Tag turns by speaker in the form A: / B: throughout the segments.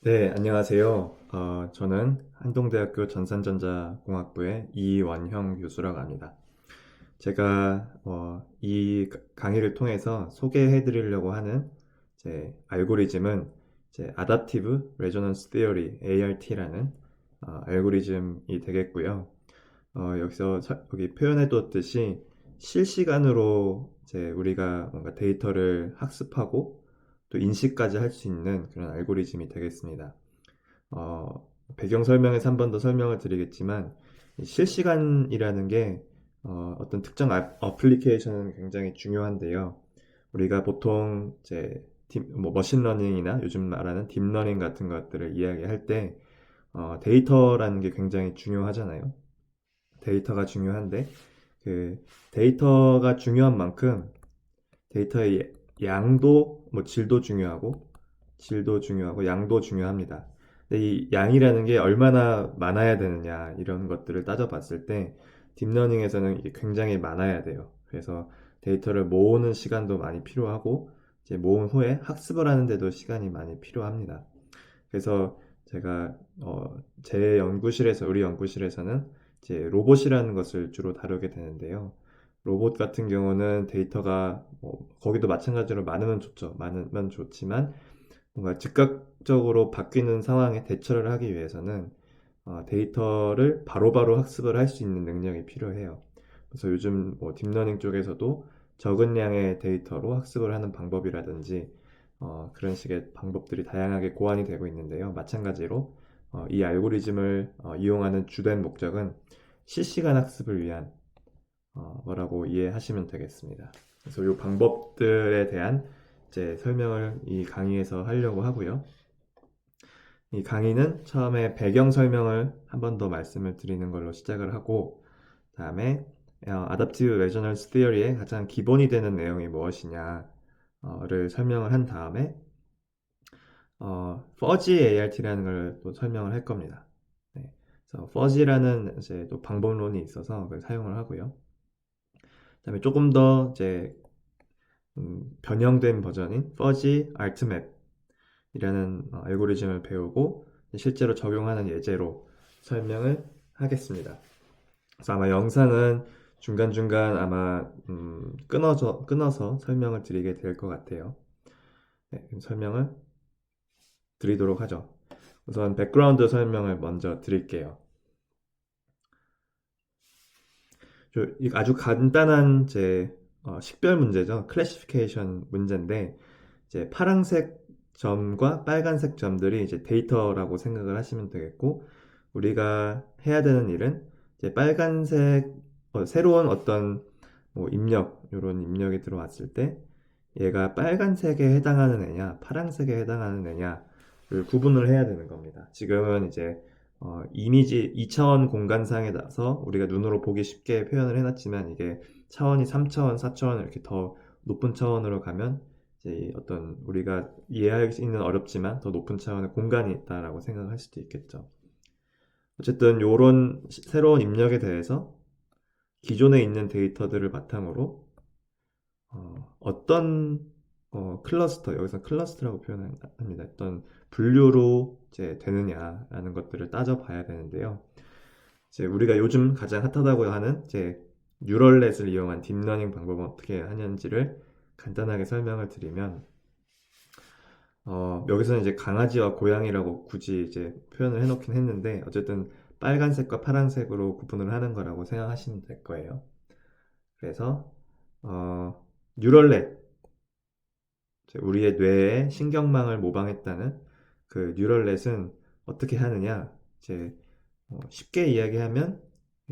A: 네, 안녕하세요. 저는 한동대학교 전산전자공학부의 이원형 교수라고 합니다. 제가 이 강의를 통해서 소개해 드리려고 하는 제 알고리즘은 Adaptive Resonance Theory, ART라는 알고리즘이 되겠고요. 여기서 여기 표현해 뒀듯이 실시간으로 우리가 뭔가 데이터를 학습하고 또 인식까지 할 수 있는 그런 알고리즘이 되겠습니다. 배경 설명에서 한 번 더 설명을 드리겠지만, 이 실시간이라는 게 떤 특정 어플리케이션은 굉장히 중요한데요. 우리가 보통 머신러닝이나 요즘 말하는 딥러닝 같은 것들을 이야기할 때 데이터라는 게 굉장히 중요하잖아요. 데이터가 중요한데 그 데이터가 중요한 만큼 데이터의 양도, 질도 중요하고 양도 중요합니다. 근데 이 양이라는 게 얼마나 많아야 되느냐 이런 것들을 따져봤을 때 딥러닝에서는 이게 굉장히 많아야 돼요. 그래서 데이터를 모으는 시간도 많이 필요하고 이제 모은 후에 학습을 하는데도 시간이 많이 필요합니다. 그래서 제가 제 연구실에서 우리 연구실에서는 이제 로봇이라는 것을 주로 다루게 되는데요. 로봇 같은 경우는 데이터가 거기도 마찬가지로 많으면 좋죠. 많으면 좋지만 뭔가 즉각적으로 바뀌는 상황에 대처를 하기 위해서는 데이터를 바로바로 학습을 할 수 있는 능력이 필요해요. 그래서 요즘 딥러닝 쪽에서도 적은 양의 데이터로 학습을 하는 방법이라든지 그런 식의 방법들이 다양하게 고안이 되고 있는데요. 마찬가지로 이 알고리즘을 이용하는 주된 목적은 실시간 학습을 위한 거라고 이해하시면 되겠습니다. 그래서 이 방법들에 대한 이제 설명을 이 강의에서 하려고 하고요. 이 강의는 처음에 배경 설명을 한 번 더 말씀을 드리는 걸로 시작을 하고, 다음에 Adaptive Resonance Theory의 가장 기본이 되는 내용이 무엇이냐를 설명을 한 다음에 Fuzzy ART라는 걸 또 설명을 할 겁니다. 네. 그래서 Fuzzy라는 이제 또 방법론이 있어서 그걸 사용을 하고요. 그다음에 조금 더 변형된 버전인 Fuzzy ArtMap이라는 알고리즘을 배우고 실제로 적용하는 예제로 설명을 하겠습니다. 그래서 아마 영상은 중간중간 아마 끊어서 설명을 드리게 될 것 같아요. 네, 설명을 드리도록 하죠. 우선 백그라운드 설명을 먼저 드릴게요. 아주 간단한 식별 문제죠. 클래시피케이션 문제인데 이제 파란색 점과 빨간색 점들이 이제 데이터라고 생각을 하시면 되겠고, 우리가 해야 되는 일은 이제 빨간색 새로운 어떤 입력 이런 입력이 들어왔을 때 얘가 빨간색에 해당하는 애냐 파란색에 해당하는 애냐를 구분을 해야 되는 겁니다. 지금은 이제 이미지 2차원 공간상에 나서 우리가 눈으로 보기 쉽게 표현을 해놨지만 이게 차원이 3차원, 4차원 이렇게 더 높은 차원으로 가면 이제 어떤 우리가 이해할 수 있는 어렵지만 더 높은 차원의 공간이 있다라고 생각할 수도 있겠죠. 어쨌든 이런 새로운 입력에 대해서 기존에 있는 데이터들을 바탕으로 어떤 클러스터, 여기서 클러스터라고 표현합니다. 어떤 분류로 이제 되느냐라는 것들을 따져봐야 되는데요. 이제 우리가 요즘 가장 핫하다고 하는 뉴럴넷을 이용한 딥러닝 방법은 어떻게 하는지를 간단하게 설명을 드리면, 여기서는 이제 강아지와 고양이라고 굳이 이제 표현을 해놓긴 했는데, 어쨌든 빨간색과 파란색으로 구분을 하는 거라고 생각하시면 될 거예요. 그래서 뉴럴넷, 우리의 뇌의 신경망을 모방했다는 그 뉴럴넷은 어떻게 하느냐? 쉽게 이야기하면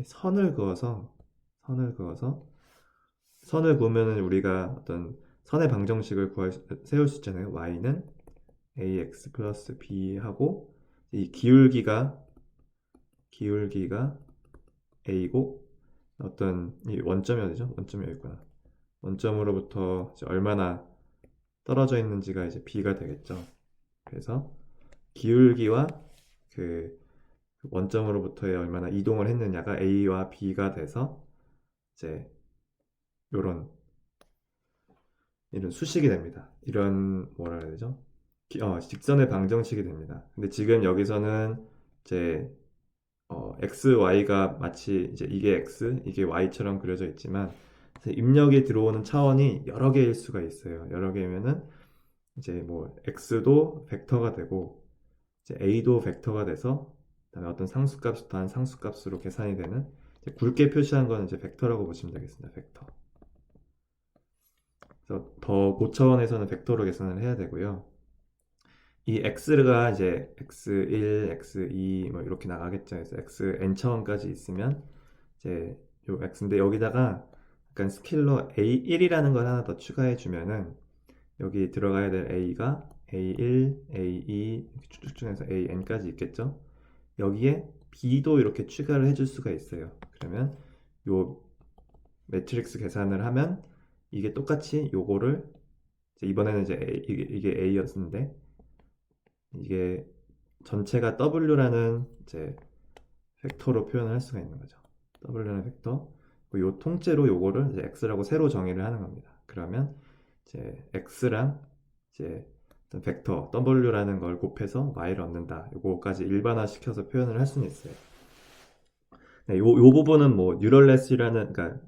A: 선을 그어서 선을 그어서 선을 그으면 우리가 어떤 선의 방정식을 세울 수 있잖아요. y는 ax 플러스 b 하고 이 기울기가 a고 어떤 이 원점이 어디죠? 원점이 여기 있구나. 원점으로부터 이제 얼마나 떨어져 있는지가 이제 b가 되겠죠. 그래서 기울기와 그 원점으로부터의 얼마나 이동을 했느냐가 a와 b가 돼서 이제 요런 이런 수식이 됩니다. 이런 뭐라 해야 되죠? 직선의 방정식이 됩니다. 근데 지금 여기서는 이제 x, y가 마치 이제 이게 x, 이게 y처럼 그려져 있지만 입력이 들어오는 차원이 여러 개일 수가 있어요. 여러 개면은 이제 뭐 x도 벡터가 되고 이제 a도 벡터가 돼서 그다음에 어떤 상수값 더한 상수값으로 계산이 되는 이제 굵게 표시한 거는 이제 벡터라고 보시면 되겠습니다. 벡터. 그래서 더 고차원에서는 벡터로 계산을 해야 되고요. 이 x가 이제 x1, x2 뭐 이렇게 나가겠죠. 그래서 xn 차원까지 있으면 이제 요 x인데 여기다가 약간 스케일러 a1이라는 걸 하나 더 추가해 주면은 여기 들어가야 될 a가 a1, a2 이렇게 쭉쭉 해서 an까지 있겠죠. 여기에 b도 이렇게 추가를 해줄 수가 있어요. 그러면 요 매트릭스 계산을 하면 이게 똑같이 요거를 이번에는 이제 이게 a였는데 이게 전체가 w라는 이제 벡터로 표현을 할 수가 있는 거죠. w라는 벡터. 요 통째로 요거를 이제 x라고 새로 정의를 하는 겁니다. 그러면 이제 x랑 이제 어떤 벡터 w라는 걸 곱해서 y를 얻는다. 요거까지 일반화 시켜서 표현을 할 수는 있어요. 네, 요 부분은 뭐 뉴럴넷이라는 그러니까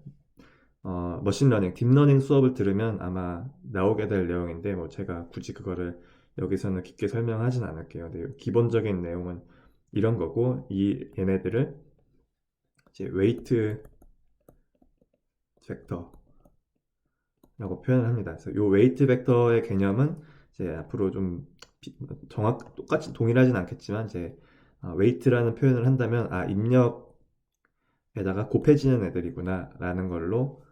A: 머신러닝, 딥러닝 수업을 들으면 아마 나오게 될 내용인데 뭐 제가 굳이 그거를 여기서는 깊게 설명하진 않을게요. 근데 기본적인 내용은 이런 거고 이 얘네들을 이제 웨이트 벡터라고 표현을 합니다. 그래서 이 웨이트 벡터의 개념은 이제 앞으로 좀 똑같이 동일하진 않겠지만 이제 웨이트라는 표현을 한다면 입력에다가 곱해지는 애들이구나 라는 걸로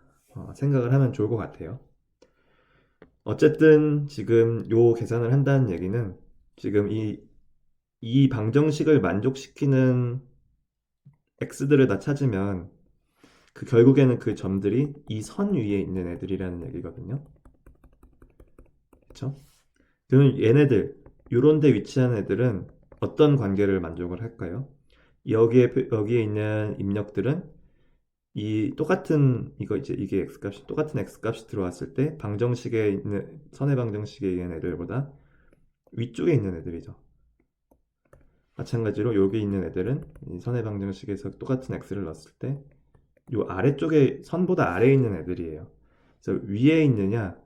A: 생각을 하면 좋을 것 같아요. 어쨌든 지금 요 계산을 한다는 얘기는 지금 이 방정식을 만족시키는 x들을 다 찾으면 그 결국에는 그 점들이 이 선 위에 있는 애들이라는 얘기거든요. 그렇죠? 그러면 얘네들 요런 데 위치한 애들은 어떤 관계를 만족을 할까요? 여기에 있는 입력들은 이 똑같은 이게 x값이 똑같은 x값이 들어왔을 때 방정식에 있는 선의 방정식에 있는 애들보다 위쪽에 있는 애들이죠. 마찬가지로 여기 있는 애들은 이 선의 방정식에서 똑같은 x를 넣었을 때 이 아래쪽에 선보다 아래에 있는 애들이에요. 그래서 위에 있느냐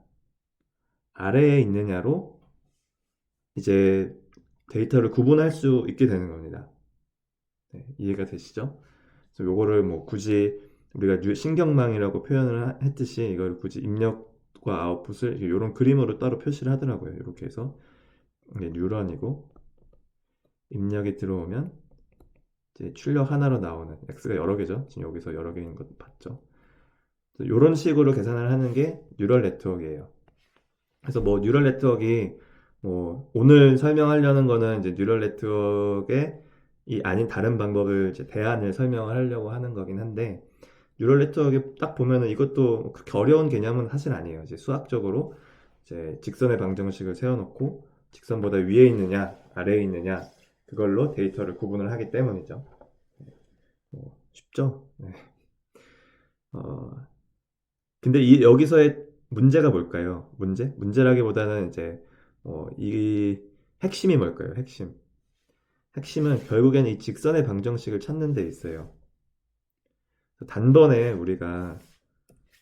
A: 아래에 있느냐로 이제 데이터를 구분할 수 있게 되는 겁니다. 네, 이해가 되시죠? 그래서 요거를 뭐 굳이 우리가 신경망이라고 표현을 했듯이 이걸 굳이 입력과 아웃풋을 이런 그림으로 따로 표시를 하더라고요. 이렇게 해서 이게 뉴런이고 입력이 들어오면 이제 출력 하나로 나오는 x가 여러 개죠. 지금 여기서 여러 개인 것 봤죠. 이런 식으로 계산을 하는 게 뉴럴 네트워크예요. 그래서 뭐 뉴럴 네트워크가 뭐 오늘 설명하려는 거는 이제 뉴럴 네트워크의 이 아닌 다른 방법을 이제 대안을 설명을 하려고 하는 거긴 한데 뉴럴 네트워크 딱 보면은 이것도 그렇게 어려운 개념은 사실 아니에요. 이제 수학적으로 이제 직선의 방정식을 세워놓고 직선보다 위에 있느냐 아래에 있느냐 그걸로 데이터를 구분을 하기 때문이죠. 쉽죠? 네. 어, 근데 여기서의 문제가 뭘까요? 문제라기보다는 이제 이 핵심이 뭘까요? 핵심은 결국에는 이 직선의 방정식을 찾는 데 있어요. 단번에 우리가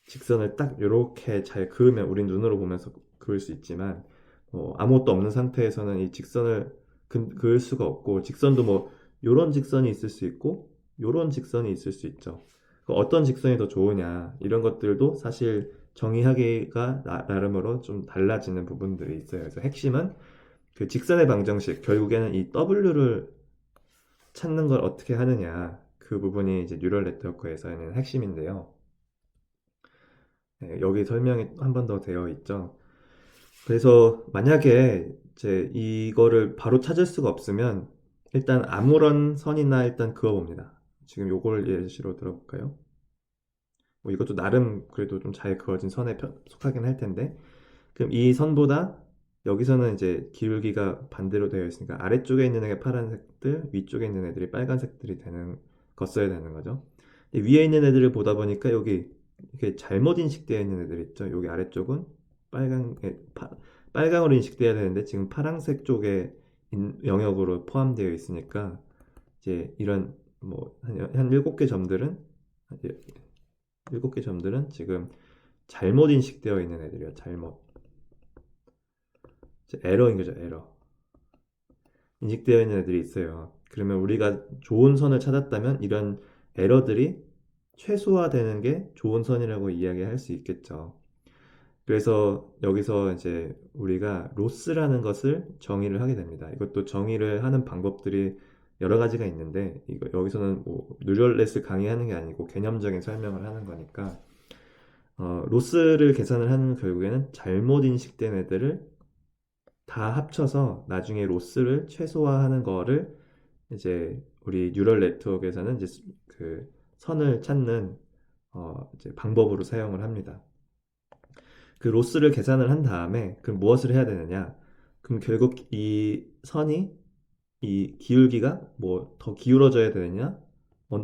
A: 직선을 딱 이렇게 잘 그으면 우린 눈으로 보면서 그을 수 있지만 아무것도 없는 상태에서는 이 직선을 그을 수가 없고 직선도 뭐 요런 직선이 있을 수 있고 요런 직선이 있을 수 있죠. 어떤 직선이 더 좋으냐 이런 것들도 사실 정의하기가 나름으로 좀 달라지는 부분들이 있어요. 그래서 핵심은 그 직선의 방정식 결국에는 이 W를 찾는 걸 어떻게 하느냐 그 부분이 이제 뉴럴 네트워크에서는 핵심인데요. 네, 여기 설명이 한 번 더 되어 있죠. 그래서 만약에 이제 이거를 바로 찾을 수가 없으면 일단 아무런 선이나 일단 그어봅니다. 지금 요걸 예시로 들어볼까요? 뭐 이것도 나름 그래도 좀 잘 그어진 선에 속하긴 할 텐데 그럼 이 선보다 여기서는 이제 기울기가 반대로 되어 있으니까 아래쪽에 있는 애가 파란색들 위쪽에 있는 애들이 빨간색들이 걷어야 되는 거죠. 위에 있는 애들을 보다 보니까 여기 이렇게 잘못 인식되어 있는 애들 있죠. 여기 아래쪽은 빨간 빨강으로 인식돼야 되는데 지금 파란색 쪽에 영역으로 포함되어 있으니까 이제 이런 뭐 한 7개 점들은 7개 점들은 지금 잘못 인식되어 있는 애들이야. 잘못. 에러인 거죠, 에러. 인식되어 있는 애들이 있어요. 그러면 우리가 좋은 선을 찾았다면 이런 에러들이 최소화되는 게 좋은 선이라고 이야기할 수 있겠죠. 그래서 여기서 이제 우리가 로스라는 것을 정의를 하게 됩니다. 이것도 정의를 하는 방법들이 여러 가지가 있는데 이거 여기서는 뭐 뉴럴넷을 강의하는 게 아니고 개념적인 설명을 하는 거니까 로스를 계산을 하는 결국에는 잘못 인식된 애들을 다 합쳐서 나중에 로스를 최소화하는 거를 이제 우리 뉴럴 네트워크에서는 이제 그 선을 찾는 이제 방법으로 사용을 합니다. 그 로스를 계산을 한 다음에 그럼 무엇을 해야 되느냐? 그럼 결국 이 선이 이 기울기가 뭐 더 기울어져야 되느냐?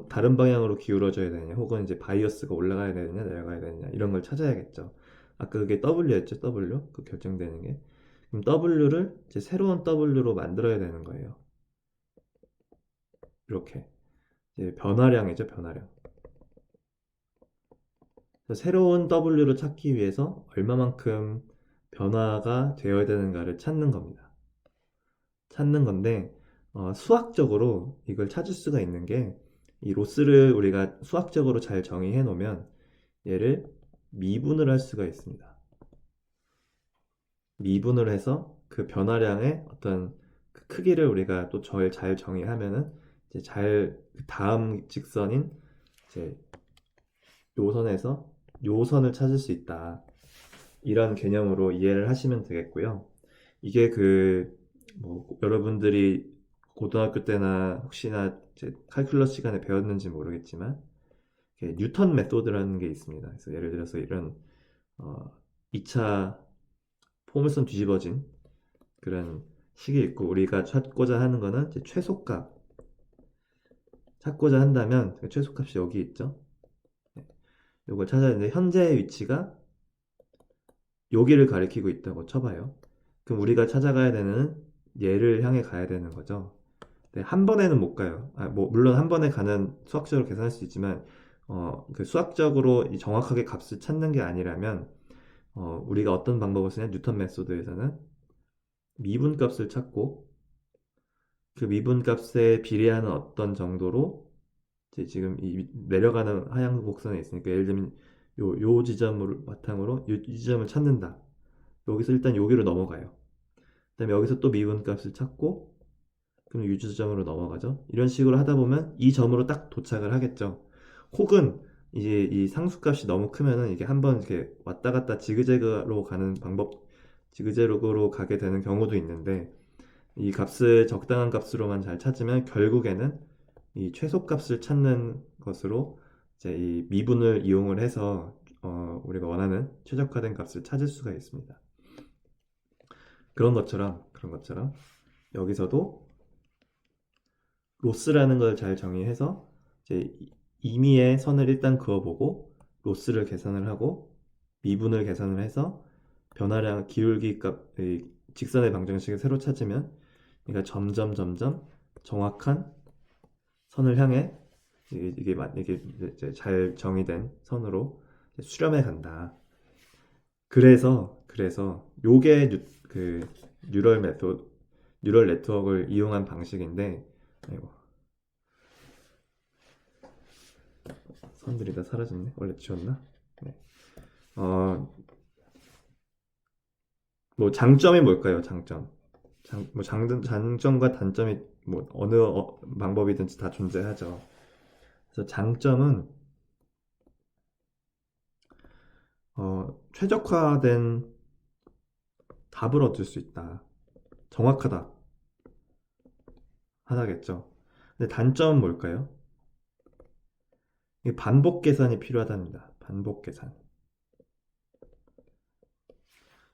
A: 다른 방향으로 기울어져야 되느냐? 혹은 이제 바이어스가 올라가야 되느냐? 내려가야 되느냐? 이런 걸 찾아야겠죠. 아까 그게 W였죠? W 그 결정되는 게. 그럼 W를 이제 새로운 W로 만들어야 되는 거예요. 이렇게 이제 변화량이죠, 변화량. 새로운 W를 찾기 위해서 얼마만큼 변화가 되어야 되는가를 찾는 겁니다. 찾는 건데 수학적으로 이걸 찾을 수가 있는 게 이 로스를 우리가 수학적으로 잘 정의해 놓으면 얘를 미분을 할 수가 있습니다. 미분을 해서 그 변화량의 어떤 그 크기를 우리가 또 잘 정의하면은 이제 그 다음 직선인 이제 요 선에서 요 선을 찾을 수 있다. 이런 개념으로 이해를 하시면 되겠고요. 이게 뭐 여러분들이 고등학교 때나 혹시나 이제 칼큘러스 시간에 배웠는지 모르겠지만 뉴턴 메소드라는 게 있습니다. 그래서 예를 들어서 이런 2차 포물선 뒤집어진 그런 식이 있고 우리가 찾고자 하는 거는 이제 최소값 찾고자 한다면 그 최소값이 여기 있죠. 이걸 찾아야 되는데 현재의 위치가 여기를 가리키고 있다고 쳐봐요. 그럼 우리가 찾아가야 되는 얘를 향해 가야 되는 거죠. 네, 한 번에는 못 가요. 뭐 물론 한 번에 가는 수학적으로 계산할 수 있지만 그 수학적으로 정확하게 값을 찾는 게 아니라면 우리가 어떤 방법을 쓰냐 뉴턴 메소드에서는 미분값을 찾고 그 미분값에 비례하는 어떤 정도로 이제 지금 이 내려가는 하향 곡선에 있으니까 예를 들면 요 지점을 바탕으로 이 지점을 찾는다. 여기서 일단 여기로 넘어가요. 그다음에 여기서 또 미분값을 찾고 그럼 유지점으로 넘어가죠. 이런 식으로 하다 보면 이 점으로 딱 도착을 하겠죠. 혹은 이제 이 상수값이 너무 크면은 이게 한번 이렇게 왔다 갔다 지그재그로 가는 방법, 지그재그로 가게 되는 경우도 있는데 이 값을 적당한 값으로만 잘 찾으면 결국에는 이 최소값을 찾는 것으로 이제 이 미분을 이용을 해서 우리가 원하는 최적화된 값을 찾을 수가 있습니다. 그런 것처럼 여기서도 로스라는 걸 잘 정의해서 이제 임의의 선을 일단 그어보고 로스를 계산을 하고 미분을 계산을 해서 변화량 기울기 값 직선의 방정식을 새로 찾으면 그러니까 점점 정확한 선을 향해 이게 이제 잘 정의된 선으로 수렴해 간다. 그래서 요게 그 뉴럴 네트워크를 이용한 방식인데 아이고, 선들이 다 사라졌네. 원래 지웠나? 네. 뭐 장점이 뭘까요? 장점. 장점과 단점이 뭐 어느 방법이든지 다 존재하죠. 그래서 장점은 최적화된 답을 얻을 수 있다. 정확하다. 하다겠죠. 근데 단점은 뭘까요? 이게 반복 계산이 필요하답니다. 반복 계산.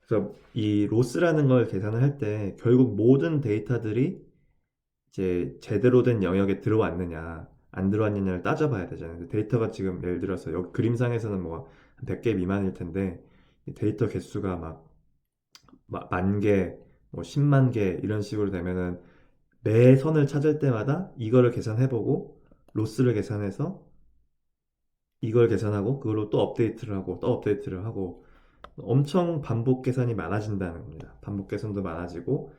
A: 그래서 이 로스라는 걸 계산을 할 때 결국 모든 데이터들이 이제 제대로 된 영역에 들어왔느냐 안 들어왔느냐를 따져봐야 되잖아요. 데이터가 지금 예를 들어서 여기 그림상에서는 뭐 100개 미만일 텐데 데이터 개수가 막 만 개, 뭐 10만 개 이런 식으로 되면은 매 선을 찾을 때마다 이거를 계산해보고 로스를 계산해서 이걸 계산하고 그걸로 또 업데이트를 하고 또 업데이트를 하고 엄청 반복 계산이 많아진다는 겁니다. 반복 계산도 많아지고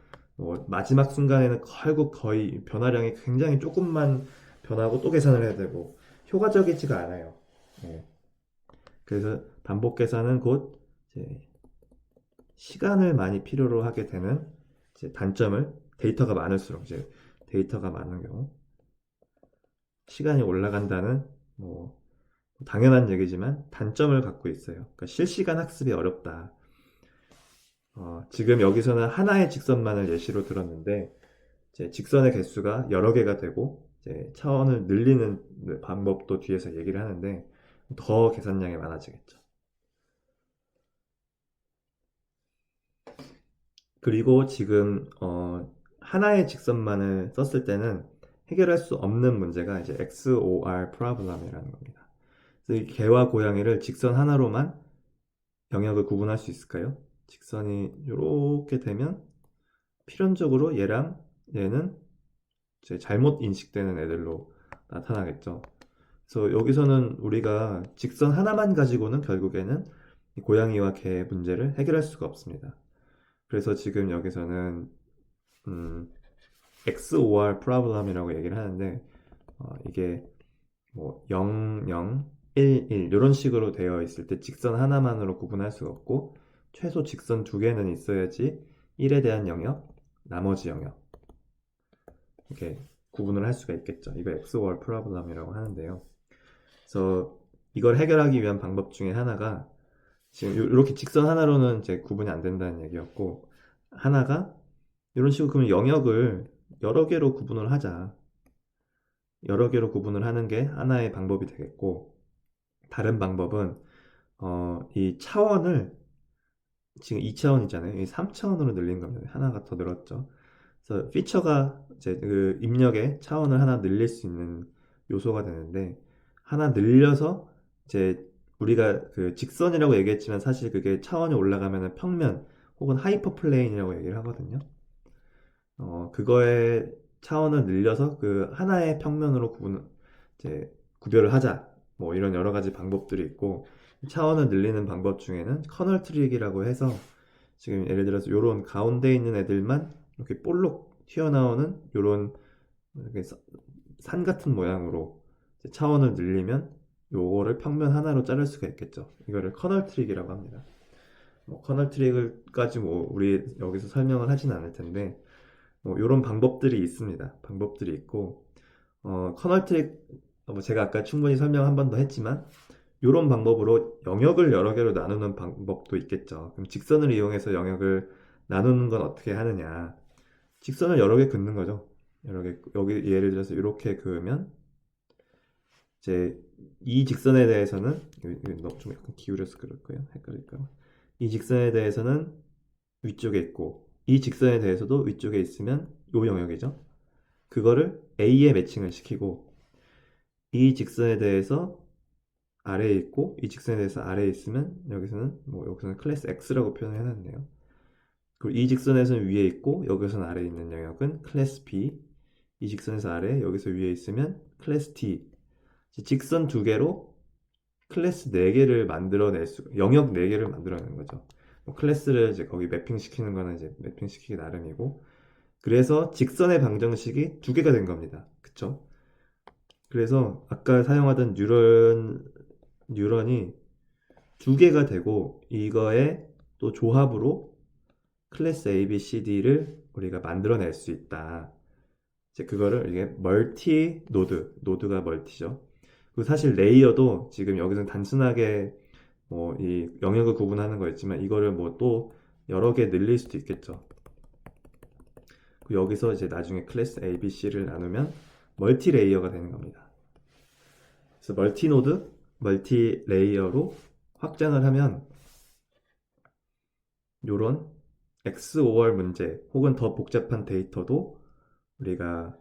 A: 마지막 순간에는 결국 거의 변화량이 굉장히 조금만 변하고 또 계산을 해야 되고 효과적이지가 않아요. 예. 그래서 반복 계산은 곧 이제 시간을 많이 필요로 하게 되는 이제 단점을 데이터가 많을수록 이제 데이터가 많은 경우 시간이 올라간다는 뭐 당연한 얘기지만 단점을 갖고 있어요. 그러니까 실시간 학습이 어렵다. 지금 여기서는 하나의 직선만을 예시로 들었는데 이제 직선의 개수가 여러 개가 되고 이제 차원을 늘리는 방법도 뒤에서 얘기를 하는데 더 계산량이 많아지겠죠. 그리고 지금 하나의 직선만을 썼을 때는 해결할 수 없는 문제가 이제 XOR 프로블럼이라는 겁니다. 그래서 이 개와 고양이를 직선 하나로만 영역을 구분할 수 있을까요? 직선이 이렇게 되면 필연적으로 얘랑 얘는 이제 잘못 인식되는 애들로 나타나겠죠. 그래서 여기서는 우리가 직선 하나만 가지고는 결국에는 이 고양이와 개의 문제를 해결할 수가 없습니다. 그래서 지금 여기서는 XOR 프로블럼이라고 얘기를 하는데 이게 뭐 0, 0, 1, 1 이런 식으로 되어 있을 때 직선 하나만으로 구분할 수가 없고 최소 직선 두 개는 있어야지 1에 대한 영역, 나머지 영역 이렇게 구분을 할 수가 있겠죠. 이거 XOR 프로블럼이라고 하는데요. 그래서 이걸 해결하기 위한 방법 중에 하나가 지금 이렇게 직선 하나로는 이제 구분이 안 된다는 얘기였고 하나가 이런 식으로 그러면 영역을 여러 개로 구분을 하자. 여러 개로 구분을 하는 게 하나의 방법이 되겠고 다른 방법은 이 차원을 지금 2차원이잖아요. 이 3차원으로 늘린 겁니다. 하나가 더 늘었죠. 그래서 피처가 이제 그 입력의 차원을 하나 늘릴 수 있는 요소가 되는데 하나 늘려서 이제 우리가 그 직선이라고 얘기했지만 사실 그게 차원이 올라가면 평면 혹은 하이퍼 플레인이라고 얘기를 하거든요. 그거의 차원을 늘려서 그 하나의 평면으로 이제 구별을 하자. 뭐 이런 여러 가지 방법들이 있고 차원을 늘리는 방법 중에는 커널 트릭이라고 해서 지금 예를 들어서 요런 가운데 있는 애들만 이렇게 볼록 튀어나오는 요런 이렇게 산 같은 모양으로 차원을 늘리면 요거를 평면 하나로 자를 수가 있겠죠. 이거를 커널 트릭이라고 합니다. 뭐 커널 트릭을까지 뭐 우리 여기서 설명을 하진 않을 텐데 뭐 이런 방법들이 있습니다. 방법들이 있고 커널 트릭 뭐 제가 아까 충분히 설명 한 번 더 했지만 이런 방법으로 영역을 여러 개로 나누는 방법도 있겠죠. 그럼 직선을 이용해서 영역을 나누는 건 어떻게 하느냐? 직선을 여러 개 긋는 거죠. 여러 개 여기 예를 들어서 이렇게 그으면 이제 이 직선에 대해서는 좀 약간 기울여서 그럴 거예요. 헷갈릴까? 이 직선에 대해서는 위쪽에 있고 이 직선에 대해서도 위쪽에 있으면 요 영역이죠. 그거를 A에 매칭을 시키고 이 직선에 대해서 아래에 있고 이 직선에 대해서 아래에 있으면 여기서는 클래스 X라고 표현을 해놨네요. 그리고 이 직선에서는 위에 있고 여기서는 아래에 있는 영역은 클래스 B. 이 직선에서 아래 여기서 위에 있으면 클래스 T. 직선 두 개로 클래스 4개를 영역 4개를 만들어내는 거죠. 뭐 클래스를 이제 거기 매핑시키는 거는 이제 매핑시키기 나름이고 그래서 직선의 방정식이 두 개가 된 겁니다. 그쵸? 그래서 아까 사용하던 뉴런이 두 개가 되고 이거의 또 조합으로 클래스 A, B, C, D를 우리가 만들어낼 수 있다. 이제 그거를 이게 멀티 노드가 멀티죠. 그리고 사실 레이어도 지금 여기서는 단순하게 뭐 이 영역을 구분하는 거였지만 이거를 뭐 또 여러 개 늘릴 수도 있겠죠. 여기서 이제 나중에 클래스 A, B, C를 나누면 멀티 레이어가 되는 겁니다. 그래서 멀티 노드, 멀티 레이어로 확장을 하면 이런 XOR 문제 혹은 더 복잡한 데이터도 우리가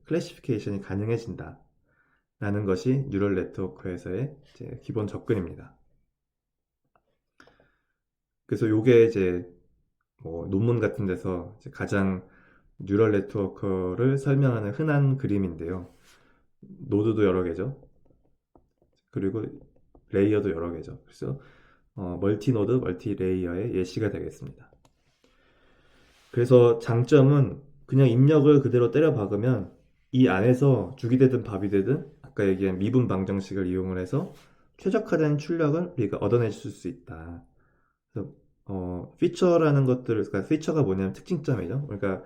A: 클래시피케이션이 가능해진다 라는 것이 뉴럴 네트워크에서의 기본 접근입니다. 그래서 이게 이제 뭐 논문 같은 데서 이제 가장 뉴럴 네트워크를 설명하는 흔한 그림인데요. 노드도 여러 개죠. 그리고 레이어도 여러 개죠. 그래서 멀티 노드, 멀티 레이어의 예시가 되겠습니다. 그래서 장점은 그냥 입력을 그대로 때려 박으면 이 안에서 죽이 되든 밥이 되든 아까 얘기한 미분 방정식을 이용을 해서 최적화된 출력을 우리가 얻어낼 수 있다. 그래서 피처라는 것들을, 그러니까 피처가 뭐냐면 특징점이죠. 그러니까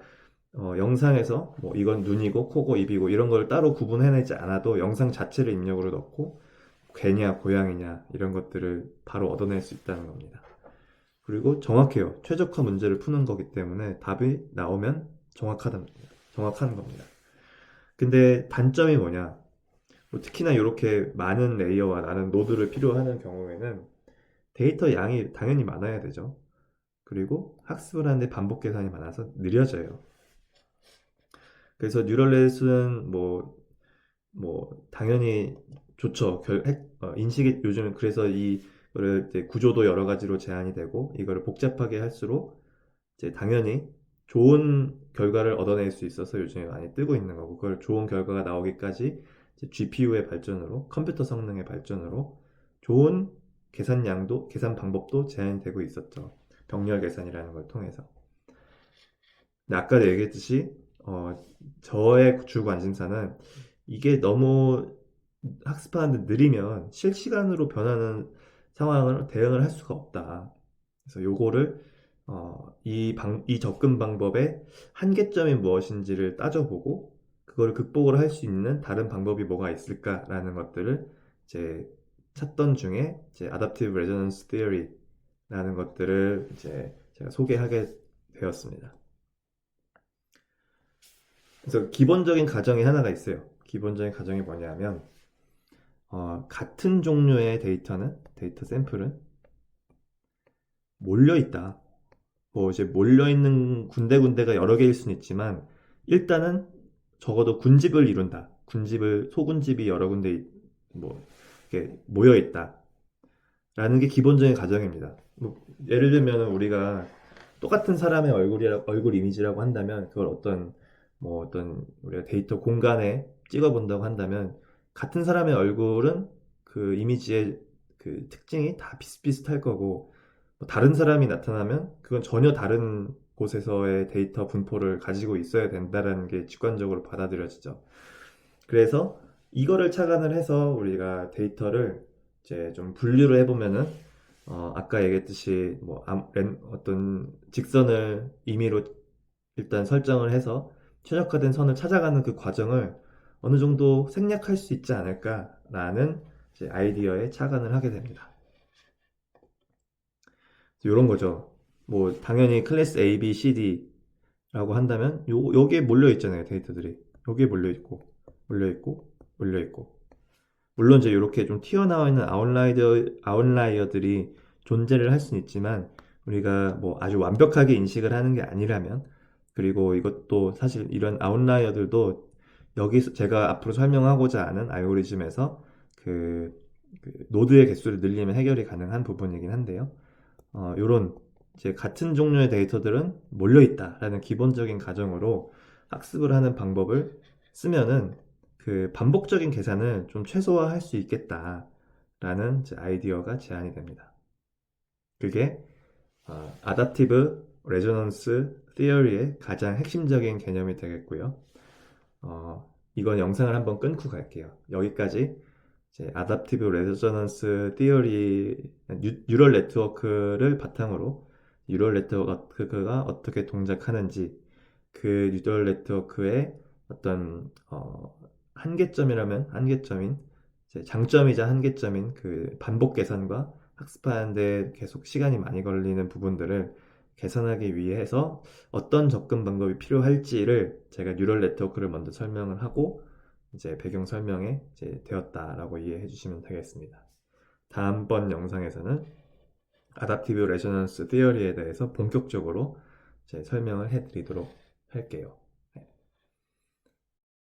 A: 영상에서 뭐 이건 눈이고 코고 입이고 이런 걸 따로 구분해내지 않아도 영상 자체를 입력으로 넣고 개냐 고양이냐 이런 것들을 바로 얻어낼 수 있다는 겁니다. 그리고 정확해요. 최적화 문제를 푸는 거기 때문에 답이 나오면 정확한 겁니다. 근데 단점이 뭐냐? 뭐 특히나 이렇게 많은 레이어와 많은 노드를 필요하는 경우에는 데이터 양이 당연히 많아야 되죠. 그리고 학습을 하는데 반복 계산이 많아서 느려져요. 그래서 뉴럴넷은 당연히 좋죠. 인식이 요즘은 그래서 이거를 이제 구조도 여러 가지로 제한이 되고 이거를 복잡하게 할수록 이제 당연히 좋은 결과를 얻어낼 수 있어서 요즘에 많이 뜨고 있는 거고 그걸 좋은 결과가 나오기까지 GPU의 발전으로 컴퓨터 성능의 발전으로 좋은 계산량도 계산 방법도 제한이 되고 있었죠. 병렬 계산이라는 걸 통해서. 근데 아까 얘기했듯이 저의 주 관심사는 이게 너무 학습하는데 느리면 실시간으로 변하는 상황을 대응을 할 수가 없다. 그래서 요거를 이 접근 방법의 한계점이 무엇인지를 따져보고 그거를 극복을 할 수 있는 다른 방법이 뭐가 있을까라는 것들을 이제 찾던 중에 이제 Adaptive Resonance Theory라는 것들을 이제 제가 소개하게 되었습니다. 그래서 기본적인 가정이 하나가 있어요. 기본적인 가정이 뭐냐면 같은 종류의 데이터 샘플은 몰려 있다. 뭐 이제 몰려 있는 군데군데가 여러 개일 수는 있지만 일단은 적어도 군집을 이룬다. 소군집이 여러 군데 뭐 이렇게 모여 있다라는 게 기본적인 가정입니다. 뭐 예를 들면 우리가 똑같은 사람의 얼굴 이미지라고 한다면 그걸 어떤 우리가 데이터 공간에 찍어본다고 한다면 같은 사람의 얼굴은 그 이미지의 그 특징이 다 비슷비슷할 거고 뭐 다른 사람이 나타나면 그건 전혀 다른 곳에서의 데이터 분포를 가지고 있어야 된다라는 게 직관적으로 받아들여지죠. 그래서 이거를 착안을 해서 우리가 데이터를 이제 좀 분류를 해보면은 아까 얘기했듯이 어떤 직선을 임의로 일단 설정을 해서 최적화된 선을 찾아가는 그 과정을 어느 정도 생략할 수 있지 않을까라는 이제 아이디어에 착안을 하게 됩니다. 이런 거죠. 뭐 당연히 클래스 A, B, C, D라고 한다면 여기에 몰려 있잖아요, 데이터들이. 여기에 몰려 있고, 몰려 있고. 물론 이제 이렇게 좀 튀어나와 있는 아웃라이어들이 존재를 할 수는 있지만 우리가 뭐 아주 완벽하게 인식을 하는 게 아니라면 그리고 이것도 사실 이런 아웃라이어들도 여기서 제가 앞으로 설명하고자 하는 알고리즘에서 그 노드의 개수를 늘리면 해결이 가능한 부분이긴 한데요. 요런 이제 같은 종류의 데이터들은 몰려 있다라는 기본적인 가정으로 학습을 하는 방법을 쓰면은 그 반복적인 계산을 좀 최소화할 수 있겠다라는 이제 아이디어가 제안이 됩니다. 그게 Adaptive Resonance Theory의 가장 핵심적인 개념이 되겠고요. 이건 영상을 한번 끊고 갈게요. 여기까지 이제 Adaptive Resonance Theory, 뉴럴 네트워크를 바탕으로 뉴럴 네트워크가 어떻게 동작하는지 그 뉴럴 네트워크의 어떤 한계점이라면 한계점인 장점이자 한계점인 그 반복 계산과 학습하는데 계속 시간이 많이 걸리는 부분들을 개선하기 위해서 어떤 접근 방법이 필요할지를 제가 뉴럴 네트워크를 먼저 설명을 하고 이제 배경 설명에 이제 되었다라고 이해해 주시면 되겠습니다. 다음번 영상에서는 아답티브 레저넌스 티어리에 대해서 본격적으로 설명을 해 드리도록 할게요.